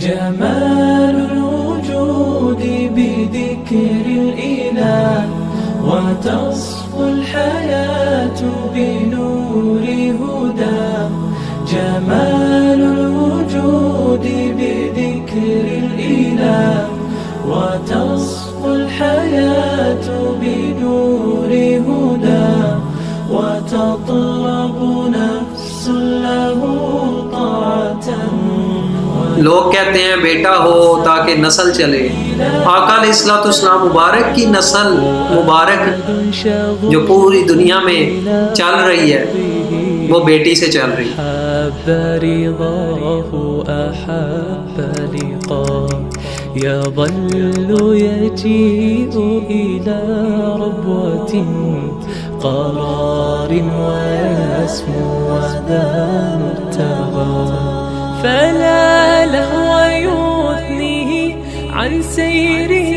جمال الوجود بذكر الإله، وتصفو الحياة بنور هدى. جمال الوجود بذكر الإله، وتصفو الحياة بنور هدى. وتطلب نفس له طاعة. लोग कहते हैं बेटा हो ताकि नस्ल चले। आका अलैहिस्सलाम मुबारक की नस्ल मुबारक जो पूरी दुनिया में चल रही है वो बेटी से चल रही है। يظل يجيء إلى ربوة قرار ويسمو وذا مرتضى. فلا لهو يثنيه عن سيره